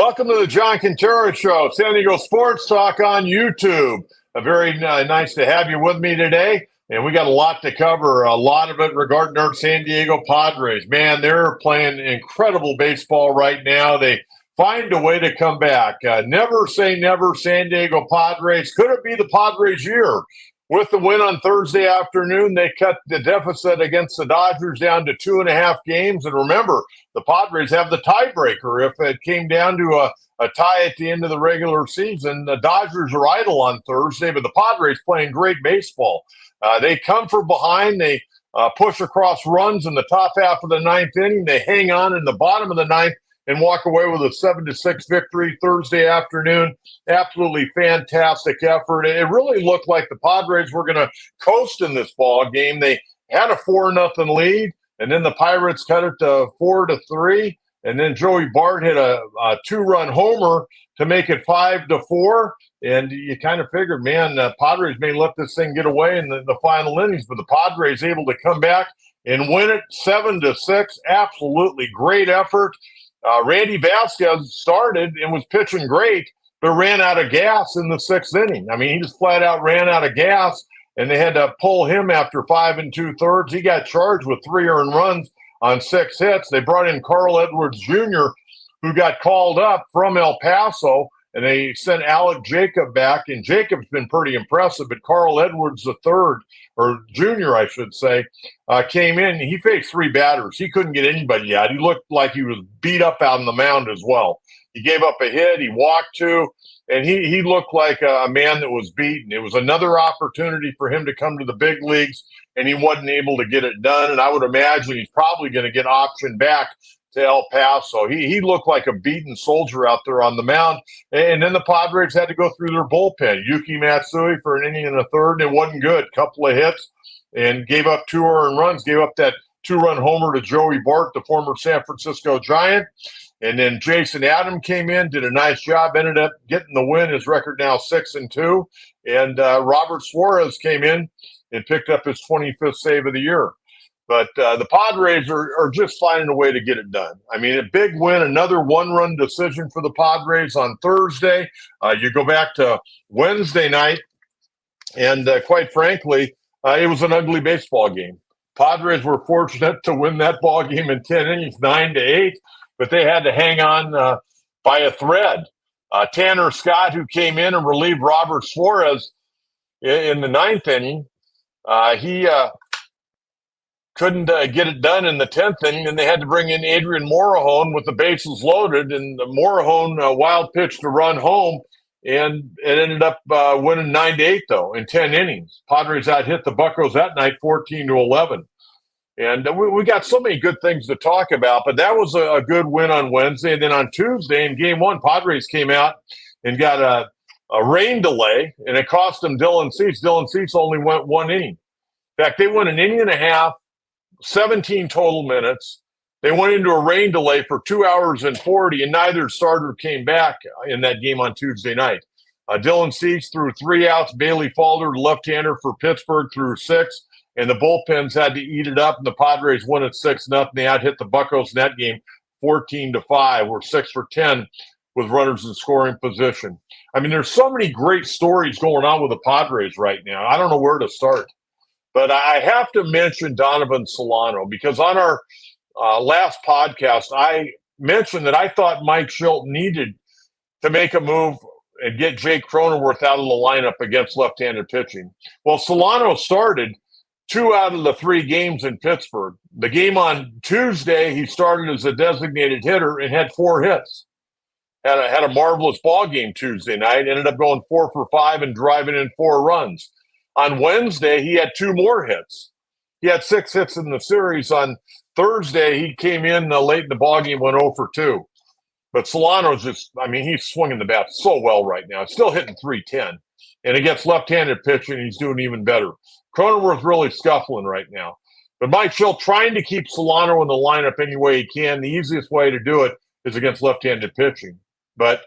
Welcome to the John Kentera Show, San Diego Sports Talk on YouTube. Very nice to have you with me today. And we got a lot to cover, a lot of it regarding our San Diego Padres. Man, they're playing incredible baseball right now. They find a way to come back. Never say never, San Diego Padres. Could it be the Padres' year? With the win on Thursday afternoon, they cut the deficit against the Dodgers down to 2.5 games. And remember, the Padres have the tiebreaker. If it came down to a tie at the end of the regular season, the Dodgers are idle on Thursday, but the Padres playing great baseball. They come from behind. They push across runs in the top half of the ninth inning. They hang on in the bottom of the ninth and walk away with a 7-6 victory Thursday afternoon. Absolutely fantastic effort. It really looked like the Padres were going to coast in this ball game. They had a 4-0 lead, and then the Pirates cut it to 4-3. And then Joey Bart hit a 2-run homer to make it 5-4. And you kind of figured, man, Padres may let this thing get away in the final innings, but the Padres able to come back and win it 7-6. Absolutely great effort. Randy Vasquez started and was pitching great, but ran out of gas in the sixth inning. I mean, he just flat out ran out of gas, and they had to pull him after 5 2/3. He got charged with 3 earned runs on 6 hits. They brought in Carl Edwards Jr., who got called up from El Paso, and they sent Alec Jacob back. And Jacob's been pretty impressive, but Carl Edwards III, or Jr., I should say, came in. He faced 3 batters. He couldn't get anybody out. He looked like he was beat up out on the mound as well. He gave up a hit. He walked 2, and he looked like a man that was beaten. It was another opportunity for him to come to the big leagues, and he wasn't able to get it done. And I would imagine he's probably going to get optioned back to El Paso. He looked like a beaten soldier out there on the mound. And then the Padres had to go through their bullpen. Yuki Matsui for an inning and a third, and it wasn't good. Couple of hits and gave up 2 earned runs, gave up that 2-run homer to Joey Bart, the former San Francisco Giant. And then Jason Adam came in, did a nice job, ended up getting the win. His record now 6-2. And Robert Suarez came in and picked up his 25th save of the year. But the Padres are just finding a way to get it done. I mean, a big win, another 1-run decision for the Padres on Thursday. You go back to Wednesday night, and quite frankly, it was an ugly baseball game. Padres were fortunate to win that ball game in 10 innings, 9-8, but they had to hang on by a thread. Tanner Scott, who came in and relieved Robert Suarez in the 9th inning, he couldn't get it done in the 10th inning, and they had to bring in Adrian Morejon with the bases loaded, and Morejon wild pitched to run home, and it ended up winning 9-8, though, in 10 innings. Padres out hit the Buccos that night 14-11. And we got so many good things to talk about, but that was a good win on Wednesday. And then on Tuesday in Game 1, Padres came out and got a rain delay, and it cost them Dylan Cease. Dylan Cease only went 1 inning. In fact, they went an inning and a half, 17 total minutes. They went into a rain delay for 2 hours and 40, and neither starter came back in that game on Tuesday night. Dylan Cease threw 3 outs. Bailey Falder, left-hander for Pittsburgh, threw 6, and the bullpens had to eat it up, and the Padres won at 6-0. They out hit the Buccos in that game 14-5. We're 6 for 10 with runners in scoring position. I mean, there's so many great stories going on with the Padres right now. I don't know where to start. But I have to mention Donovan Solano, because on our last podcast, I mentioned that I thought Mike Schilt needed to make a move and get Jake Cronenworth out of the lineup against left-handed pitching. Well, Solano started 2 out of the 3 games in Pittsburgh. The game on Tuesday, he started as a designated hitter and had 4 hits. Had a marvelous ball game Tuesday night, ended up going 4 for 5 and driving in 4 runs. On Wednesday, he had 2 more hits. He had 6 hits in the series. On Thursday, he came in late in the ballgame, went 0 for 2. But Solano's just, I mean, he's swinging the bat so well right now. It's still hitting .310. And against left-handed pitching, he's doing even better. Cronenworth really scuffling right now. But Mike Schilt trying to keep Solano in the lineup any way he can. The easiest way to do it is against left-handed pitching. But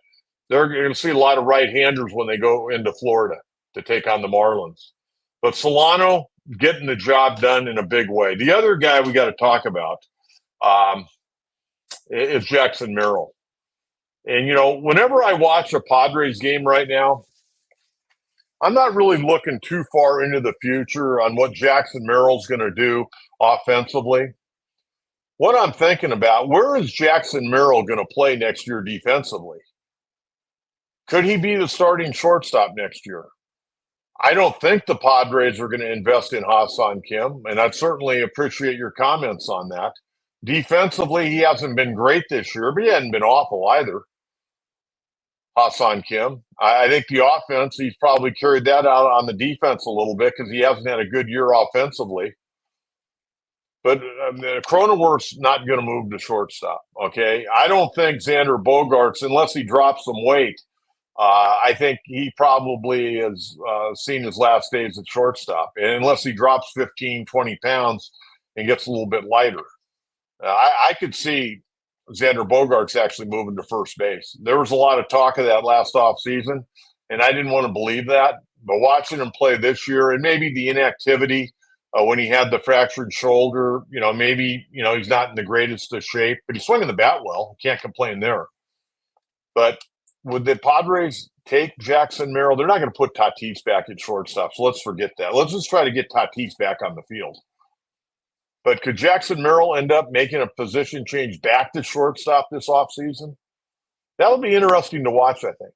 they're going to see a lot of right-handers when they go into Florida to take on the Marlins. But Solano getting the job done in a big way. The other guy we got to talk about is Jackson Merrill. And, whenever I watch a Padres game right now, I'm not really looking too far into the future on what Jackson Merrill's going to do offensively. What I'm thinking about, where is Jackson Merrill going to play next year defensively? Could he be the starting shortstop next year? I don't think the Padres are going to invest in Ha-Seong Kim, and I'd certainly appreciate your comments on that. Defensively, he hasn't been great this year, but he hasn't been awful either. Ha-Seong Kim. I think the offense, he's probably carried that out on the defense a little bit because he hasn't had a good year offensively. But Cronenworth's not going to move to shortstop, okay? I don't think Xander Bogaerts, unless he drops some weight, I think he probably has seen his last days at shortstop. And unless he drops 15, 20 pounds and gets a little bit lighter. I could see Xander Bogaerts actually moving to first base. There was a lot of talk of that last offseason, and I didn't want to believe that. But watching him play this year and maybe the inactivity when he had the fractured shoulder, maybe, he's not in the greatest of shape, but he's swinging the bat well. Can't complain there. But would the Padres take Jackson Merrill? They're not going to put Tatis back at shortstop, so let's forget that. Let's just try to get Tatis back on the field. But could Jackson Merrill end up making a position change back to shortstop this offseason? That would be interesting to watch, I think.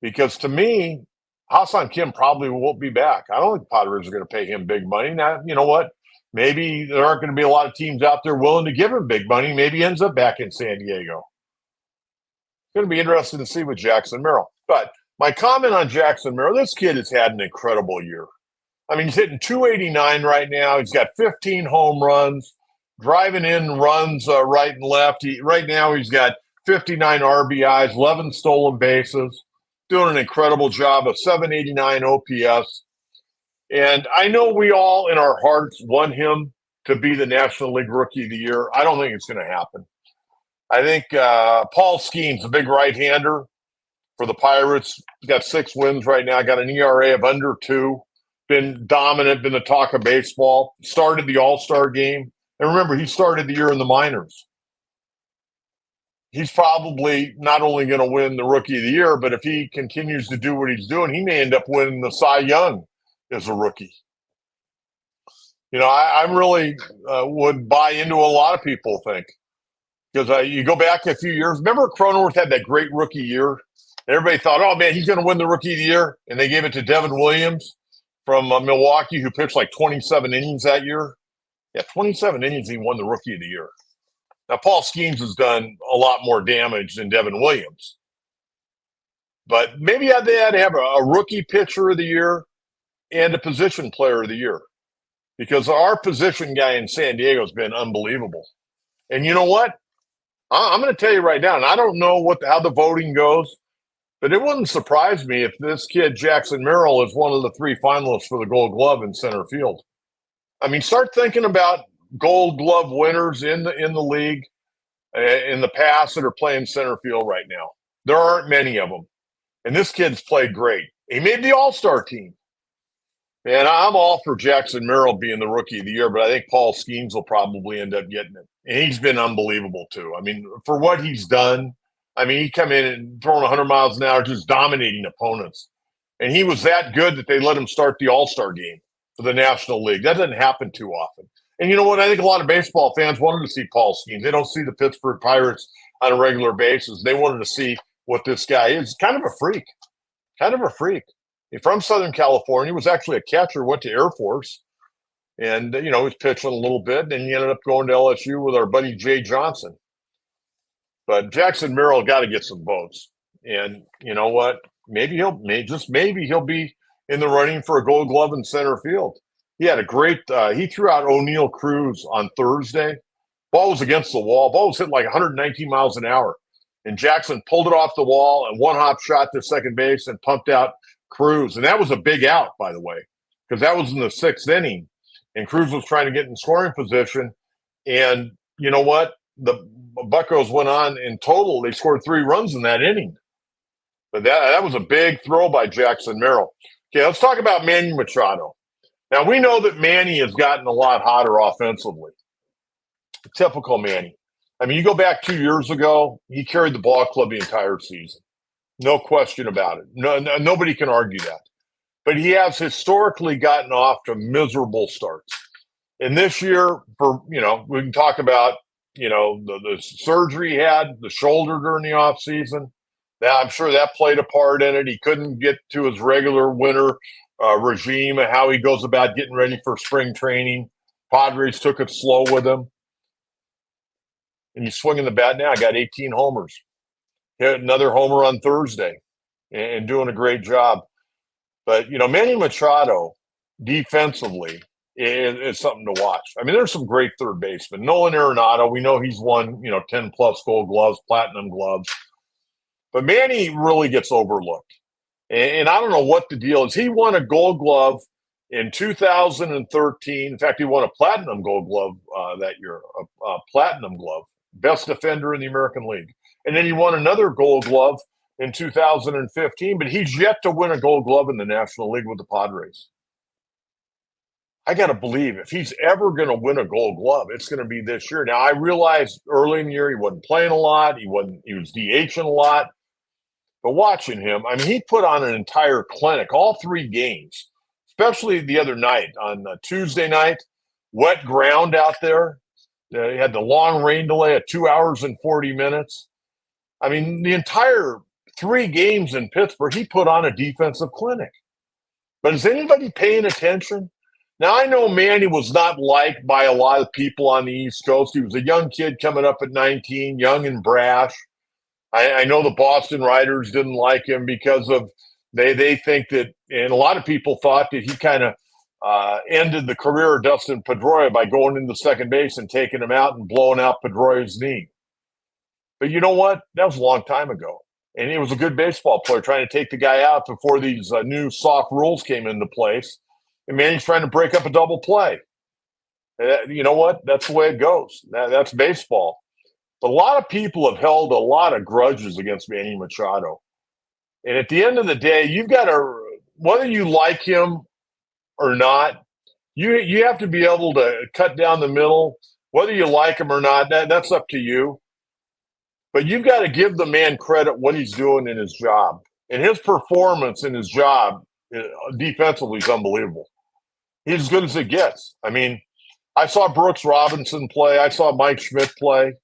Because to me, Ha-Seong Kim probably won't be back. I don't think Padres are going to pay him big money. Now, you know what? Maybe there aren't going to be a lot of teams out there willing to give him big money. Maybe he ends up back in San Diego. It's going to be interesting to see with Jackson Merrill. But my comment on Jackson Merrill, this kid has had an incredible year. I mean, he's hitting 289 right now. He's got 15 home runs, driving in runs right and left. Right now, he's got 59 RBIs, 11 stolen bases, doing an incredible job of 789 OPS. And I know we all in our hearts want him to be the National League Rookie of the Year. I don't think it's going to happen. I think Paul Skeens, a big right-hander for the Pirates, he's got 6 wins right now, got an ERA of under 2. Been dominant, been the talk of baseball, started the All-Star game. And remember, he started the year in the minors. He's probably not only going to win the Rookie of the Year, but if he continues to do what he's doing, he may end up winning the Cy Young as a rookie. I really would buy into a lot of people think. Because you go back a few years. Remember Cronenworth had that great rookie year? Everybody thought, oh, man, he's going to win the Rookie of the Year. And they gave it to Devin Williams from Milwaukee, who pitched like 27 innings that year. Yeah, 27 innings, he won the Rookie of the Year. Now, Paul Skeens has done a lot more damage than Devin Williams. But maybe they had to have a rookie pitcher of the year and a position player of the year. Because our position guy in San Diego has been unbelievable. And you know what? I'm going to tell you right now, and I don't know how the voting goes, but it wouldn't surprise me if this kid, Jackson Merrill, is one of the 3 finalists for the Gold Glove in center field. I mean, start thinking about Gold Glove winners in the league in the past that are playing center field right now. There aren't many of them. And this kid's played great. He made the All-Star team. And I'm all for Jackson Merrill being the Rookie of the Year, but I think Paul Skeens will probably end up getting it. And he's been unbelievable, too. I mean, for what he's done, he come in and throwing 100 miles an hour, just dominating opponents. And he was that good that they let him start the All-Star game for the National League. That doesn't happen too often. And you know what? I think a lot of baseball fans wanted to see Paul Skeens. They don't see the Pittsburgh Pirates on a regular basis. They wanted to see what this guy is. Kind of a freak. He's from Southern California, was actually a catcher, went to Air Force. And, he was pitching a little bit. And he ended up going to LSU with our buddy Jay Johnson. But Jackson Merrill got to get some votes. And you know what? Maybe he'll be in the running for a Gold Glove in center field. He had a great he threw out O'Neal Cruz on Thursday. Ball was against the wall. Ball was hitting like 119 miles an hour. And Jackson pulled it off the wall and one-hop shot to second base and pumped out Cruz. And that was a big out, by the way, because that was in the 6th inning. And Cruz was trying to get in scoring position. And you know what? The Buccos went on in total. They scored 3 runs in that inning. But that was a big throw by Jackson Merrill. Okay, let's talk about Manny Machado. Now, we know that Manny has gotten a lot hotter offensively. Typical Manny. I mean, you go back 2 years ago, he carried the ball club the entire season. No question about it. Nobody can argue that. But he has historically gotten off to miserable starts. And this year, we can talk about, the surgery he had, the shoulder during the offseason. I'm sure that played a part in it. He couldn't get to his regular winter regime and how he goes about getting ready for spring training. Padres took it slow with him. And he's swinging the bat now. Got 18 homers. Hit another homer on Thursday and doing a great job. But, Manny Machado defensively is something to watch. I mean, there's some great third basemen. Nolan Arenado, we know he's won, 10-plus gold gloves, platinum gloves. But Manny really gets overlooked. And I don't know what the deal is. He won a gold glove in 2013. In fact, he won a platinum gold glove that year, a platinum glove, best defender in the American League. And then he won another gold glove in 2015, but he's yet to win a gold glove in the National League with the Padres. I got to believe if he's ever going to win a gold glove, it's going to be this year. Now, I realized early in the year he wasn't playing a lot. He was DHing a lot. But watching him, I mean, he put on an entire clinic, all 3 games, especially the other night on Tuesday night, wet ground out there. He had the long rain delay of 2 hours and 40 minutes. I mean, the entire 3 games in Pittsburgh, he put on a defensive clinic. But is anybody paying attention? Now, I know Manny was not liked by a lot of people on the East Coast. He was a young kid coming up at 19, young and brash. I know the Boston writers didn't like him because of they think that, and a lot of people thought that he kind of ended the career of Dustin Pedroia by going into second base and taking him out and blowing out Pedroia's knee. But you know what? That was a long time ago. And he was a good baseball player trying to take the guy out before these new soft rules came into place. And Manny's trying to break up a double play. You know what? That's the way it goes. That's baseball. But a lot of people have held a lot of grudges against Manny Machado. And at the end of the day, you've got to, whether you like him or not, you have to be able to cut down the middle. Whether you like him or not, that's up to you. But you've got to give the man credit what he's doing in his job. And his performance in his job defensively is unbelievable. He's as good as it gets. I mean, I saw Brooks Robinson play. I saw Mike Schmidt play.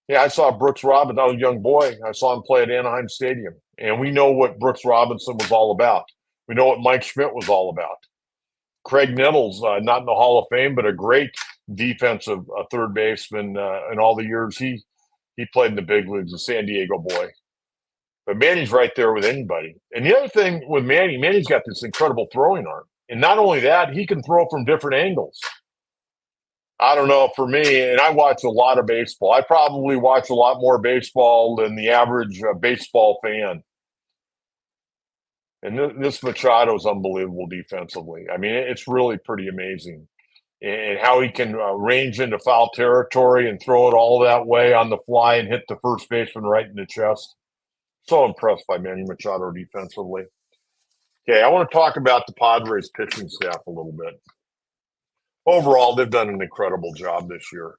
Yeah, I saw Brooks Robinson. I was a young boy. I saw him play at Anaheim Stadium. And we know what Brooks Robinson was all about. We know what Mike Schmidt was all about. Craig Nettles, not in the Hall of Fame, but a great defensive third baseman in all the years he played in the big leagues, a San Diego boy. But Manny's right there with anybody. And the other thing with Manny's got this incredible throwing arm. And not only that, he can throw from different angles. I don't know, for me, and I watch a lot of baseball. I probably watch a lot more baseball than the average baseball fan. And this Machado is unbelievable defensively. I mean, it's really pretty amazing. And how he can range into foul territory and throw it all that way on the fly and hit the first baseman right in the chest. So impressed by Manny Machado defensively. Okay, I want to talk about the Padres pitching staff a little bit. Overall, they've done an incredible job this year.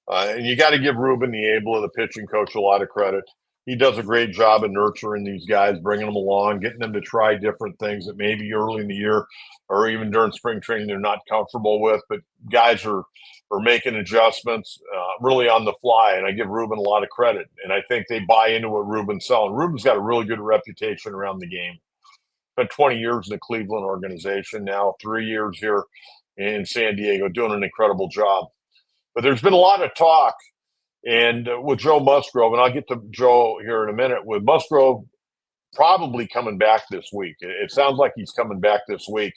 And you got to give Ruben Niebla, the pitching coach, a lot of credit. He does a great job of nurturing these guys, bringing them along, getting them to try different things that maybe early in the year or even during spring training they're not comfortable with. But guys are making adjustments really on the fly, and I give Ruben a lot of credit. And I think they buy into what Ruben's selling. Ruben's got a really good reputation around the game. Spent 20 years in the Cleveland organization, now 3 years here in San Diego, doing an incredible job. But there's been a lot of talk, and with Joe Musgrove, and I'll get to Joe here in a minute, with Musgrove probably coming back this week. It sounds like he's coming back this week.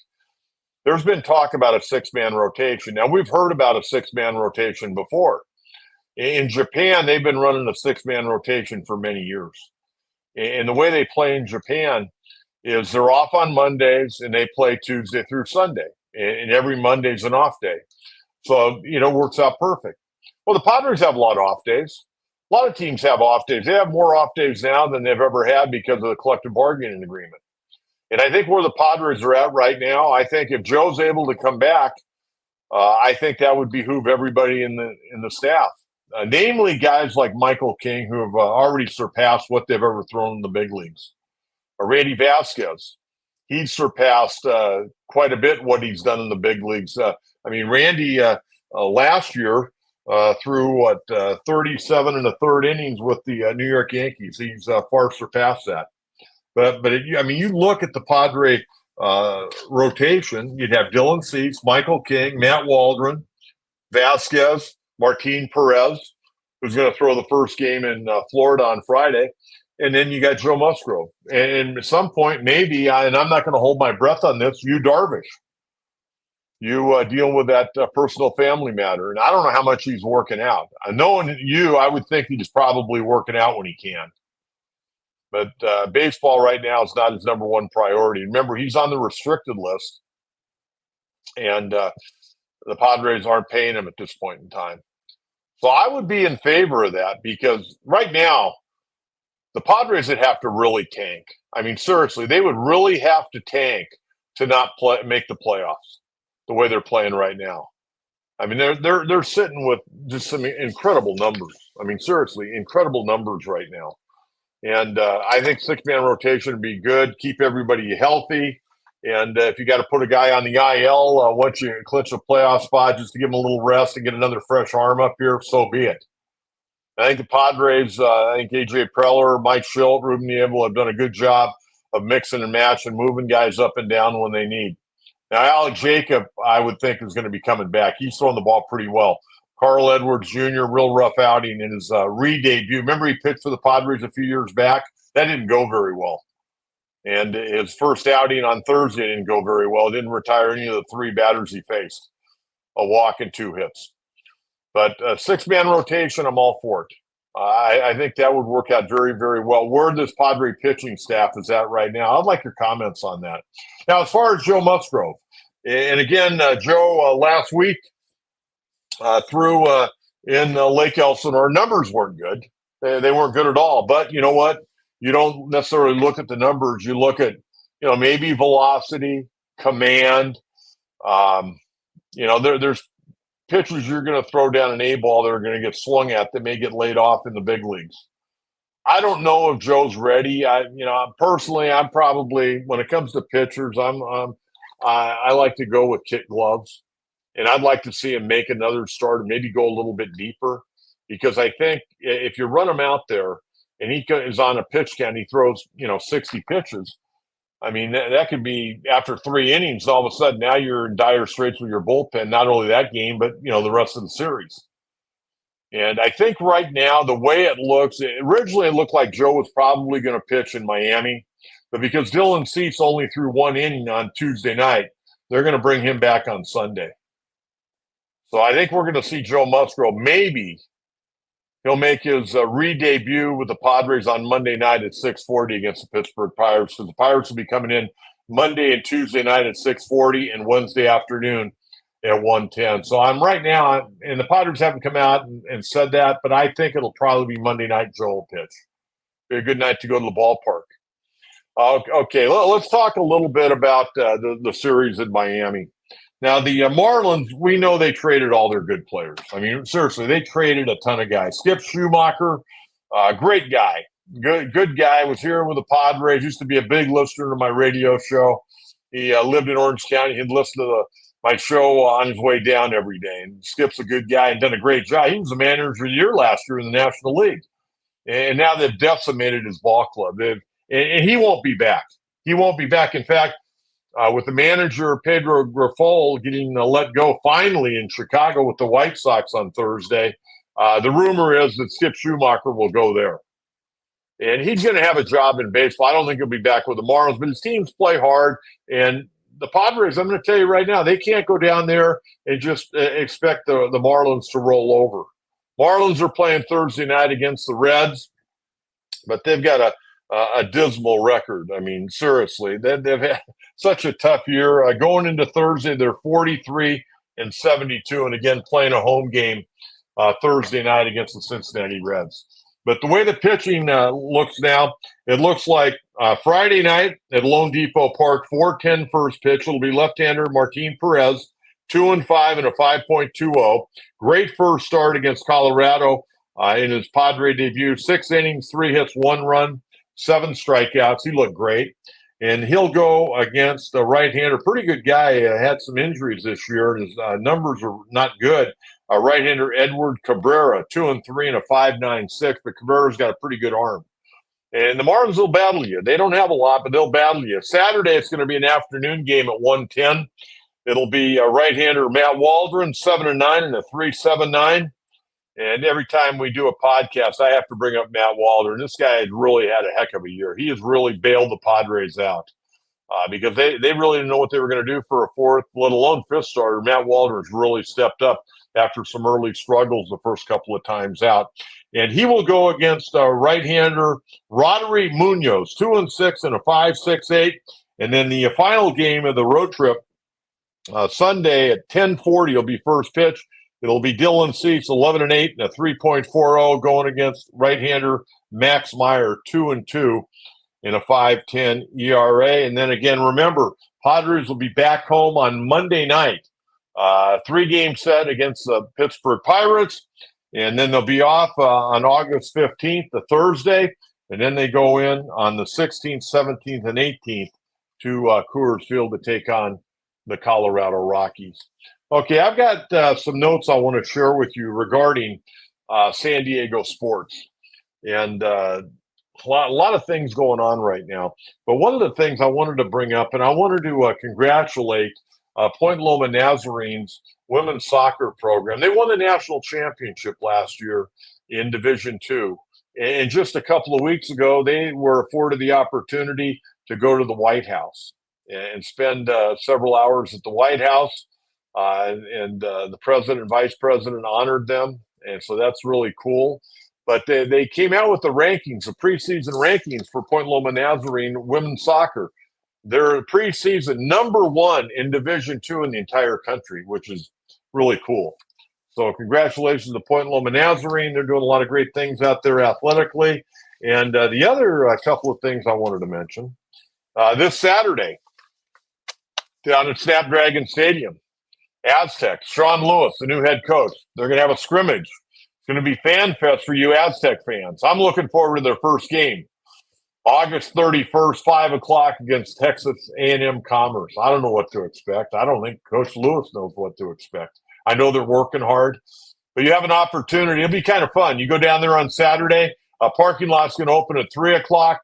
There's been talk about a 6-man rotation. Now, we've heard about a 6-man rotation before. In Japan, they've been running a 6-man rotation for many years. And the way they play in Japan is they're off on Mondays, and they play Tuesday through Sunday. And every Monday's an off day. So, it works out perfect. Well, the Padres have a lot of off days. A lot of teams have off days. They have more off days now than they've ever had because of the collective bargaining agreement. And I think where the Padres are at right now, I think if Joe's able to come back, I think that would behoove everybody in the staff. namely guys like Michael King, who have already surpassed what they've ever thrown in the big leagues. Randy Vasquez, he's surpassed quite a bit what he's done in the big leagues. Randy last year threw 37 and a third innings with the New York Yankees. He's far surpassed that. But you look at the Padre rotation. You'd have Dylan Cease, Michael King, Matt Waldron, Vasquez, Martin Perez, who's going to throw the first game in Florida on Friday. And then you got Joe Musgrove. And at some point, maybe, and I'm not going to hold my breath on this, Yu Darvish. You deal with that personal family matter. And I don't know how much he's working out. Knowing you, I would think he's probably working out when he can. But baseball right now is not his number one priority. Remember, he's on the restricted list. And the Padres aren't paying him at this point in time. So I would be in favor of that because right now, the Padres would have to really tank. Seriously, they would really have to tank to not make the playoffs the way they're playing right now. They're sitting with just some incredible numbers. Seriously, incredible numbers right now. And I think six-man rotation would be good, keep everybody healthy. And if you got to put a guy on the IL once you clinch a playoff spot just to give him a little rest and get another fresh arm up here, so be it. I think the Padres, A.J. Preller, Mike Schilt, Ruben Niebel have done a good job of mixing and matching, moving guys up and down when they need. Now, Alex Jacob, I would think, is going to be coming back. He's throwing the ball pretty well. Carl Edwards Jr., real rough outing in his re-debut. Remember he pitched for the Padres a few years back? That didn't go very well. And his first outing on Thursday didn't go very well. Didn't retire any of the three batters he faced. A walk and 2 hits. But six-man rotation, I'm all for it. I think that would work out very, very well. Where this Padre pitching staff is at right now, I'd like your comments on that. Now, as far as Joe Musgrove, and again, Joe last week threw in Lake Elsinore. Numbers weren't good. They weren't good at all. But you know what? You don't necessarily look at the numbers. You look at, maybe velocity, command. There's pitchers you're going to throw down an A ball that are going to get swung at that may get laid off in the big leagues. I don't know if Joe's ready. Personally, I'm probably, when it comes to pitchers, I like to go with kit gloves, and I'd like to see him make another start and maybe go a little bit deeper, because I think if you run him out there and he is on a pitch count, he throws 60 pitches. That could be after 3 innings. All of a sudden, now you're in dire straits with your bullpen. Not only that game, but the rest of the series. And I think right now, the way it looks, originally it looked like Joe was probably going to pitch in Miami, but because Dylan Cease only threw 1 inning on Tuesday night, they're going to bring him back on Sunday. So I think we're going to see Joe Musgrove. Maybe he'll make his re-debut with the Padres on Monday night at 6:40 against the Pittsburgh Pirates, because the Pirates will be coming in Monday and Tuesday night at 6:40 and Wednesday afternoon at 1:10. So I'm right now, and the Padres haven't come out and said that, but I think it'll probably be Monday night Joe will pitch. Be a good night to go to the ballpark. Okay, let's talk a little bit about the series in Miami. Now, the Marlins, we know they traded all their good players. Seriously, they traded a ton of guys. Skip Schumacher, great guy, good guy, was here with the Padres, used to be a big listener to my radio show. He lived in Orange County. He'd listen to my show on his way down every day. And Skip's a good guy and done a great job. He was the manager of the year last year in the National League. And now they've decimated his ball club. And he won't be back. He won't be back. In fact, with the manager, Pedro Grifol, getting let go finally in Chicago with the White Sox on Thursday, the rumor is that Skip Schumacher will go there. And he's going to have a job in baseball. I don't think he'll be back with the Marlins, but his teams play hard. And the Padres, I'm going to tell you right now, they can't go down there and just expect the Marlins to roll over. Marlins are playing Thursday night against the Reds, but they've got a dismal record. Seriously, they've had such a tough year. Going into Thursday, they're 43-72, and again playing a home game Thursday night against the Cincinnati Reds. But the way the pitching looks now, it looks like Friday night at Lone Depot Park, 4:10 first pitch. It'll be left-hander Martin Perez 2-5 and a 5.20. Great first start against Colorado in his Padre debut. 6 innings, 3 hits, 1 run, 7 strikeouts. He looked great. And he'll go against a right-hander, pretty good guy. Had some injuries this year. His numbers are not good. Right-hander Edward Cabrera, 2-3 and a 5.96. But Cabrera's got a pretty good arm. And the Marlins will battle you. They don't have a lot, but they'll battle you. Saturday, it's going to be an afternoon game at 1:10. It'll be right-hander Matt Waldron, 7-9 and a 3.79. And every time we do a podcast, I have to bring up Matt Waldron. This guy has really had a heck of a year. He has really bailed the Padres out because they really didn't know what they were going to do for a fourth, let alone fifth starter. Matt Waldron's really stepped up after some early struggles the first couple of times out. And he will go against right-hander Roderick Munoz, 2-6 and a 5.68. And then the final game of the road trip, Sunday at 10:40 will be first pitch. It'll be Dylan Cease, 11-8 and a 3.40, going against right-hander Max Meyer, 2-2 in a 5.10 ERA. And then again, remember, Padres will be back home on Monday night. 3-game set against the Pittsburgh Pirates. And then they'll be off on August 15th, the Thursday. And then they go in on the 16th, 17th, and 18th to Coors Field to take on the Colorado Rockies. Okay, I've got some notes I want to share with you regarding San Diego sports. And a lot of things going on right now. But one of the things I wanted to bring up, and I wanted to congratulate Point Loma Nazarene's women's soccer program. They won the national championship last year in Division II. And just a couple of weeks ago, they were afforded the opportunity to go to the White House and spend several hours at the White House. And the president and vice president honored them. And so that's really cool. But they came out with the rankings, the preseason rankings for Point Loma Nazarene women's soccer. They're preseason #1 in Division II in the entire country, which is really cool. So congratulations to Point Loma Nazarene. They're doing a lot of great things out there athletically. And the other couple of things I wanted to mention, this Saturday down at Snapdragon Stadium, Aztecs, Sean Lewis, the new head coach, they're going to have a scrimmage. It's going to be fan fest for you Aztec fans. I'm looking forward to their first game. August 31st, 5 o'clock against Texas A&M Commerce. I don't know what to expect. I don't think Coach Lewis knows what to expect. I know they're working hard, but you have an opportunity. It'll be kind of fun. You go down there on Saturday. Parking lot's going to open at 3 o'clock.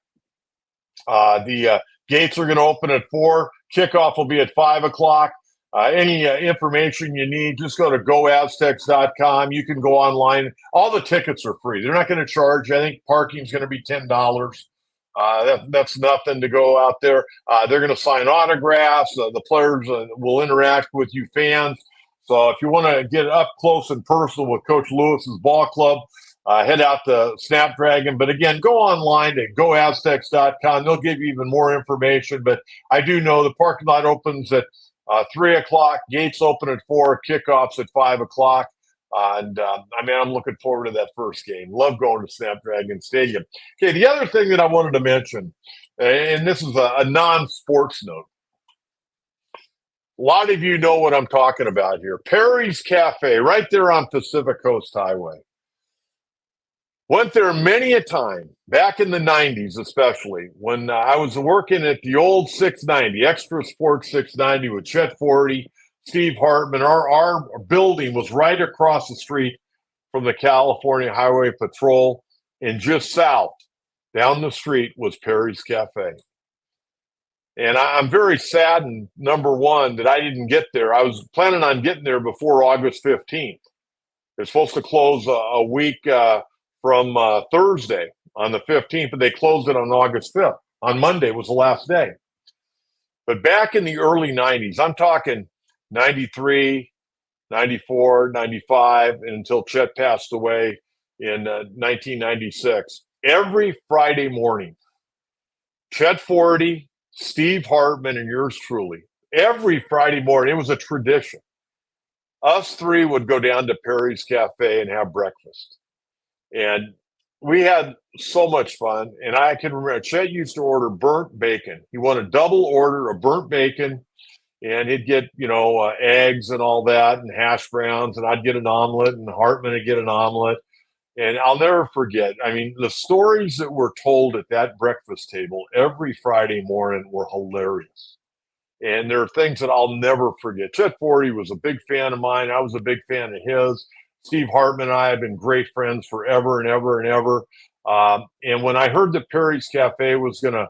The gates are going to open at 4. Kickoff will be at 5 o'clock. Any information you need, just go to goaztecs.com. You can go online. All the tickets are free. They're not going to charge. I think parking's going to be $10. That's nothing to go out there. They're going to sign autographs. The players will interact with you fans. So if you want to get up close and personal with Coach Lewis's ball club, head out to Snapdragon. But again, go online at goaztecs.com. They'll give you even more information. But I do know the parking lot opens at 3 o'clock. Gates open at 4. Kickoffs at 5 o'clock. And I'm looking forward to that first game. Love going to Snapdragon Stadium. Okay, the other thing that I wanted to mention, and this is a non-sports note. A lot of you know what I'm talking about here. Perry's Cafe, right there on Pacific Coast Highway. Went there many a time, back in the 90s especially, when I was working at the old 690, Extra Sports 690 with Chet Forty, Steve Hartman. Our building was right across the street from the California Highway Patrol, and just south, down the street, was Perry's Cafe. And I'm very saddened, number one, that I didn't get there. I was planning on getting there before August 15th. It's supposed to close a week from Thursday on the 15th, but they closed it on August 5th. On Monday was the last day. But back in the early 90s, I'm talking 93, 94, 95, and until Chet passed away in 1996, every Friday morning, Chet Forty, Steve Hartman, and yours truly, every Friday morning, it was a tradition. Us three would go down to Perry's Cafe and have breakfast. And we had so much fun. And I can remember Chet used to order burnt bacon. He wanted a double order of burnt bacon and he'd get, eggs and all that and hash browns, and I'd get an omelet, and Hartman would get an omelet. And I'll never forget. I mean, the stories that were told at that breakfast table every Friday morning were hilarious. And there are things that I'll never forget. Chet Forty was a big fan of mine. I was a big fan of his. Steve Hartman and I have been great friends forever and ever and ever. And when I heard that Perry's Cafe was going to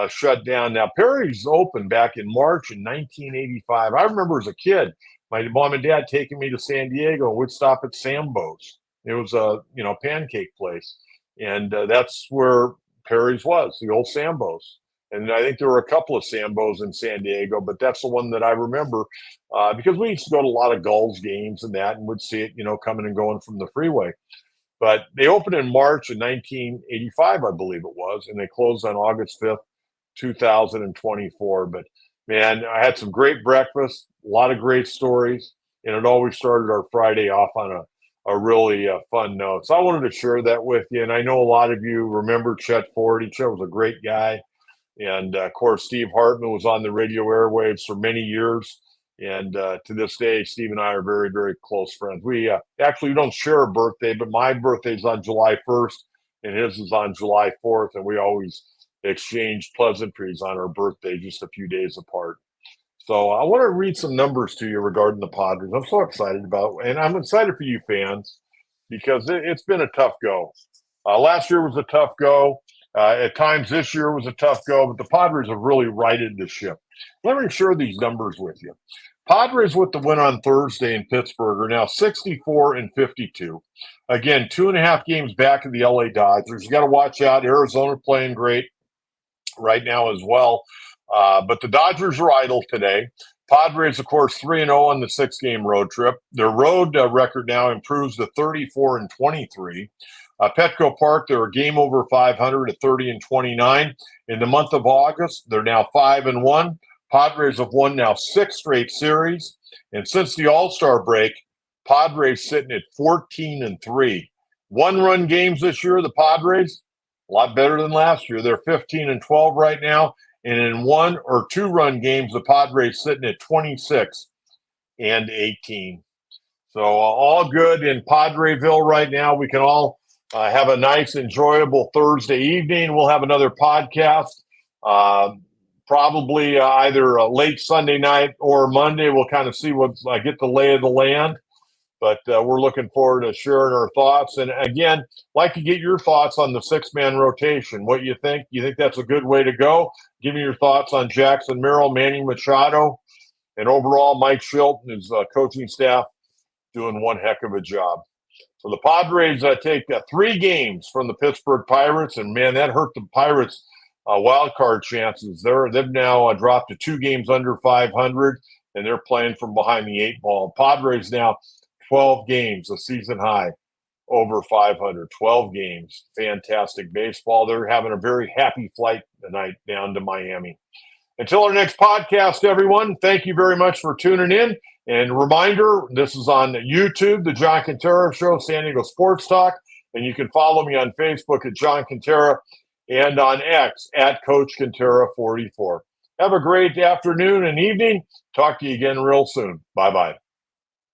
shut down, now Perry's opened back in March in 1985. I remember as a kid, my mom and dad taking me to San Diego and would stop at Sambo's. It was a pancake place, and that's where Perry's was, the old Sambo's. And I think there were a couple of Sambos in San Diego, but that's the one that I remember because we used to go to a lot of Gulls games and that, and would see it, coming and going from the freeway. But they opened in March of 1985, I believe it was, and they closed on August 5th, 2024. But man, I had some great breakfast, a lot of great stories, and it always started our Friday off on a really fun note. So I wanted to share that with you. And I know a lot of you remember Chet Forty. Chet was a great guy. And of course, Steve Hartman was on the radio airwaves for many years. And to this day, Steve and I are very, very close friends. We actually don't share a birthday, but my birthday is on July 1st and his is on July 4th. And we always exchange pleasantries on our birthday, just a few days apart. So I want to read some numbers to you regarding the Padres. I'm so excited about it. And I'm excited for you fans because it's been a tough go. Last year was a tough go. At times this year was a tough go, but the Padres have really righted the ship. Let me share these numbers with you. Padres with the win on Thursday in Pittsburgh are now 64-52. Again, 2.5 games back of the LA Dodgers. You got to watch out. Arizona playing great right now as well. But the Dodgers are idle today. Padres, of course, 3-0 on the 6-game road trip. Their road record now improves to 34-23. Petco Park, they're a game over 500 at 30-29. In the month of August, they're now 5-1. Padres have won now 6 straight series. And since the All-Star break, Padres sitting at 14-3. One-run games this year, the Padres, a lot better than last year. They're 15-12 right now. And in 1 or 2 run games, the Padres sitting at 26-18. So all good in Padreville right now. We can all have a nice, enjoyable Thursday evening. We'll have another podcast, probably either late Sunday night or Monday. We'll kind of see get the lay of the land. But we're looking forward to sharing our thoughts. And again, like to get your thoughts on the 6-man rotation. What you think? You think that's a good way to go? Give me your thoughts on Jackson Merrill, Manny Machado, and overall Mike Schilt and his coaching staff doing one heck of a job. So the Padres take 3 games from the Pittsburgh Pirates, and man, that hurt the Pirates' wild card chances. They've now dropped to 2 games under 500, and they're playing from behind the 8 ball. Padres now 12 games, a season high, over 500. 12 games, fantastic baseball. They're having a very happy flight tonight down to Miami. Until our next podcast, everyone, thank you very much for tuning in. And reminder, this is on YouTube, The John Kentera Show, San Diego Sports Talk. And you can follow me on Facebook at John Kentera and on X at Coach Kentera 44. Have a great afternoon and evening. Talk to you again real soon. Bye-bye.